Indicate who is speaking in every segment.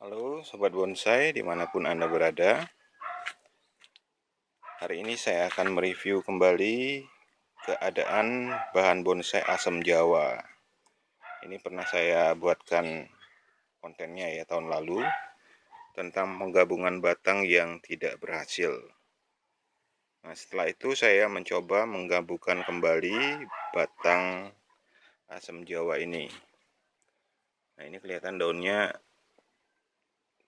Speaker 1: Halo Sobat Bonsai dimanapun Anda berada. Hari ini saya akan mereview kembali keadaan bahan bonsai asam Jawa. Ini pernah saya buatkan kontennya ya tahun lalu tentang penggabungan batang yang tidak berhasil. Nah, setelah itu saya mencoba menggabungkan kembali batang asam Jawa ini. Nah, ini kelihatan daunnya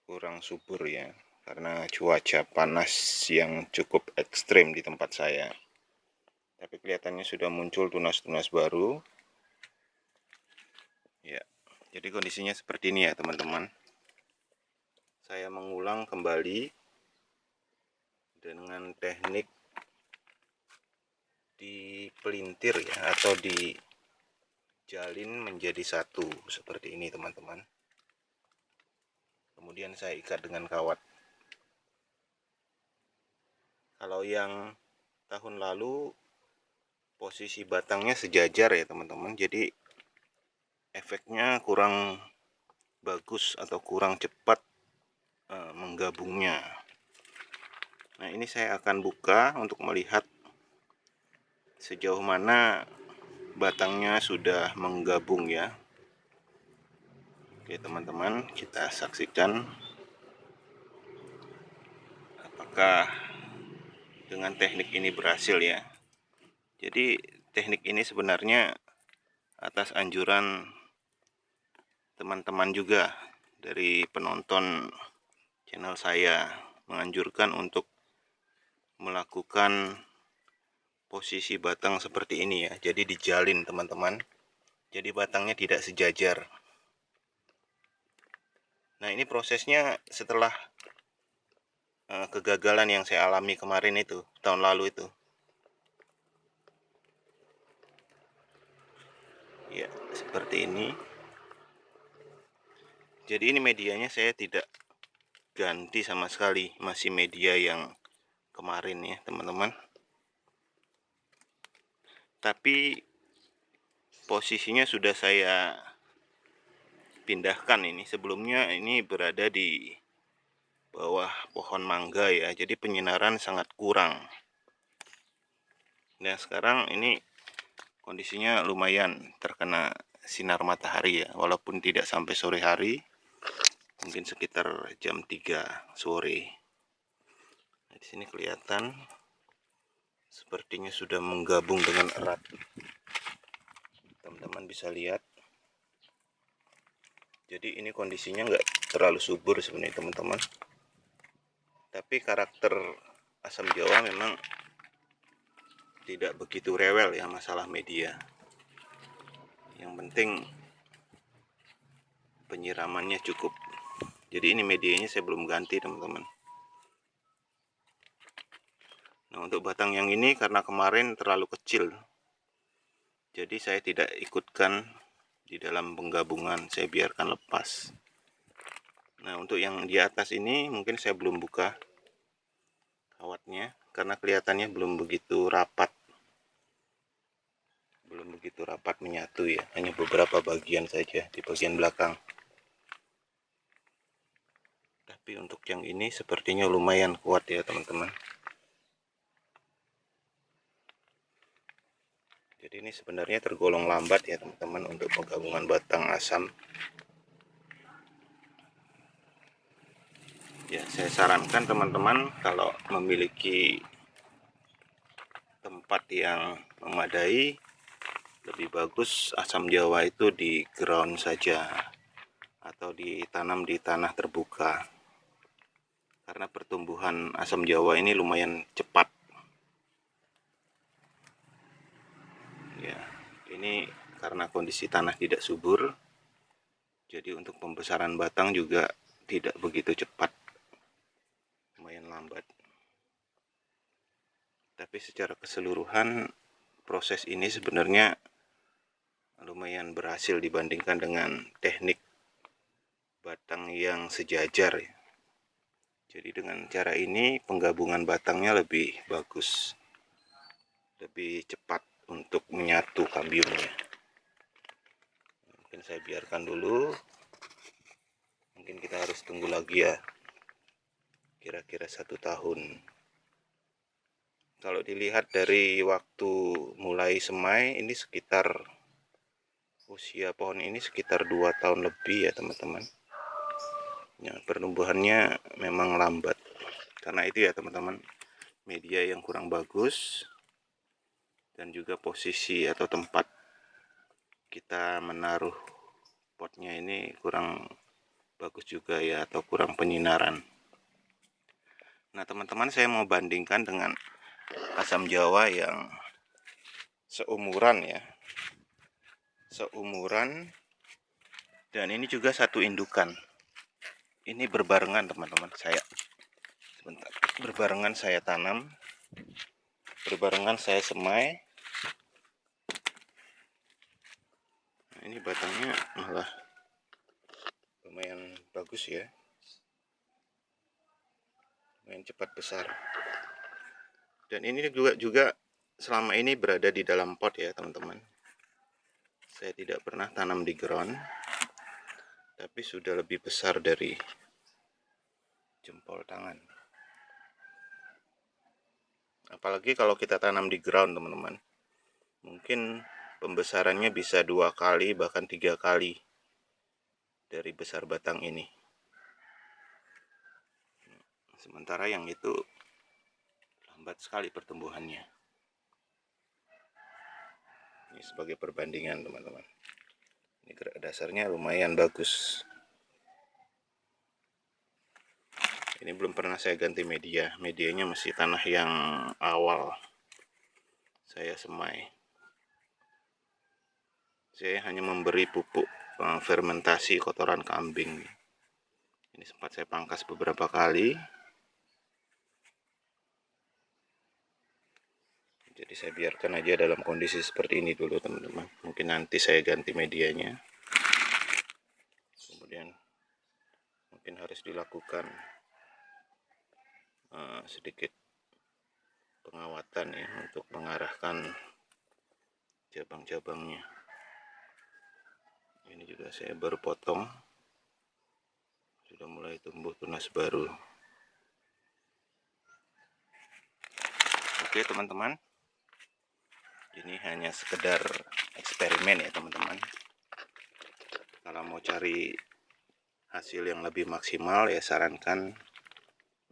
Speaker 1: kurang subur ya, karena cuaca panas yang cukup ekstrim di tempat saya. Tapi kelihatannya sudah muncul tunas-tunas baru. Ya, jadi kondisinya seperti ini ya teman-teman. Saya mengulang kembali dengan teknik dipelintir ya, atau dijalin menjadi satu seperti ini teman-teman. Kemudian saya ikat dengan kawat. Kalau yang tahun lalu posisi batangnya sejajar ya teman-teman, jadi efeknya kurang bagus atau kurang cepat menggabungnya. Nah, ini saya akan buka untuk melihat sejauh mana batangnya sudah menggabung ya. Oke teman-teman, kita saksikan apakah dengan teknik ini berhasil ya. Jadi teknik ini sebenarnya atas anjuran teman-teman juga dari penonton channel saya, menganjurkan untuk melakukan posisi batang seperti ini ya. Jadi dijalin teman-teman, jadi batangnya tidak sejajar. Nah, ini prosesnya setelah kegagalan yang saya alami kemarin itu, tahun lalu itu. Ya, seperti ini. Jadi ini medianya saya tidak ganti sama sekali, masih media yang kemarin ya teman-teman. Tapi posisinya sudah saya pindahkan ini. Sebelumnya ini berada di bawah pohon mangga ya, jadi penyinaran sangat kurang. Nah, sekarang ini kondisinya lumayan terkena sinar matahari ya, walaupun tidak sampai sore hari, mungkin sekitar jam 3 sore. Nah, di sini kelihatan sepertinya sudah menggabung dengan erat. Teman-teman bisa lihat. Jadi ini kondisinya nggak terlalu subur sebenarnya teman-teman. Tapi karakter asam Jawa memang tidak begitu rewel ya masalah media. Yang penting penyiramannya cukup. Jadi ini medianya saya belum ganti teman-teman. Nah, untuk batang yang ini karena kemarin terlalu kecil, jadi saya tidak ikutkan di dalam penggabungan, saya biarkan lepas. Nah, untuk yang di atas ini mungkin saya belum buka kawatnya karena kelihatannya belum begitu rapat menyatu ya, hanya beberapa bagian saja di bagian belakang. Tapi untuk yang ini sepertinya lumayan kuat ya teman-teman. Jadi ini sebenarnya tergolong lambat ya teman-teman untuk penggabungan batang asam. Ya, saya sarankan teman-teman kalau memiliki tempat yang memadai, lebih bagus asam Jawa itu di ground saja atau ditanam di tanah terbuka. Karena pertumbuhan asam Jawa ini lumayan cepat. Ya, ini karena kondisi tanah tidak subur, jadi untuk pembesaran batang juga tidak begitu cepat, lumayan lambat. Tapi secara keseluruhan proses ini sebenarnya lumayan berhasil dibandingkan dengan teknik batang yang sejajar ya. Jadi dengan cara ini penggabungan batangnya lebih bagus, lebih cepat untuk menyatu kambiumnya. Mungkin saya biarkan dulu Mungkin kita harus tunggu lagi ya, kira-kira 1 tahun. Kalau dilihat dari waktu mulai semai, ini sekitar usia pohon ini sekitar 2 tahun lebih ya teman-teman. Ya, pertumbuhannya memang lambat. Karena itu ya teman-teman, media yang kurang bagus dan juga posisi atau tempat kita menaruh potnya ini kurang bagus juga ya, atau kurang penyinaran. Nah teman-teman, saya mau bandingkan dengan asam jawa yang seumuran ya, dan ini juga satu indukan. Ini berbarengan teman-teman, berbarengan saya tanam, berbarengan saya semai. Nah, ini batangnya malah lumayan bagus ya, lumayan cepat besar. Dan ini juga selama ini berada di dalam pot ya teman-teman. Saya tidak pernah tanam di ground, tapi sudah lebih besar dari jempol tangan. Apalagi kalau kita tanam di ground teman-teman, mungkin pembesarannya bisa 2 kali bahkan 3 kali dari besar batang ini. Sementara yang itu lambat sekali pertumbuhannya. Ini sebagai perbandingan teman-teman. Ini gerak dasarnya lumayan bagus. Ini belum pernah saya ganti media. Medianya masih tanah yang awal saya semai. Saya hanya memberi pupuk fermentasi kotoran kambing. Ini sempat saya pangkas beberapa kali. Jadi saya biarkan aja dalam kondisi seperti ini dulu teman-teman. Mungkin nanti saya ganti medianya. Kemudian mungkin harus dilakukan sedikit pengawatan ya, untuk mengarahkan cabang-cabangnya. Ini juga saya baru potong, sudah mulai tumbuh tunas baru. Oke teman-teman, ini hanya sekedar eksperimen ya teman-teman. Kalau mau cari hasil yang lebih maksimal ya sarankan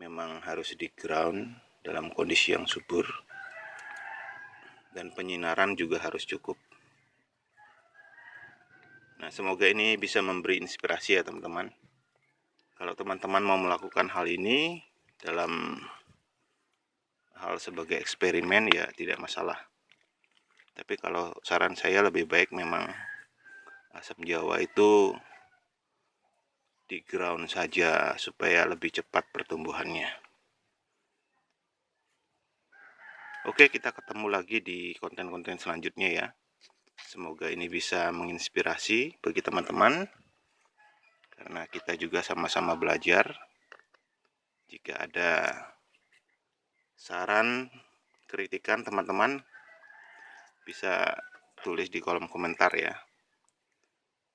Speaker 1: memang harus di ground dalam kondisi yang subur, dan penyinaran juga harus cukup. Nah semoga ini bisa memberi inspirasi ya teman-teman. Kalau teman-teman mau melakukan hal ini dalam hal sebagai eksperimen ya tidak masalah. Tapi kalau saran saya lebih baik memang asam jawa itu di ground saja supaya lebih cepat pertumbuhannya. Oke, kita ketemu lagi di konten-konten selanjutnya ya. Semoga ini bisa menginspirasi bagi teman-teman, karena kita juga sama-sama belajar. Jika ada saran, kritikan teman-teman bisa tulis di kolom komentar ya.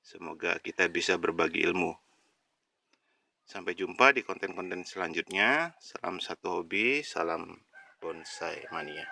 Speaker 1: Semoga kita bisa berbagi ilmu. Sampai jumpa di konten-konten selanjutnya. Salam satu hobi, salam bonsai mania.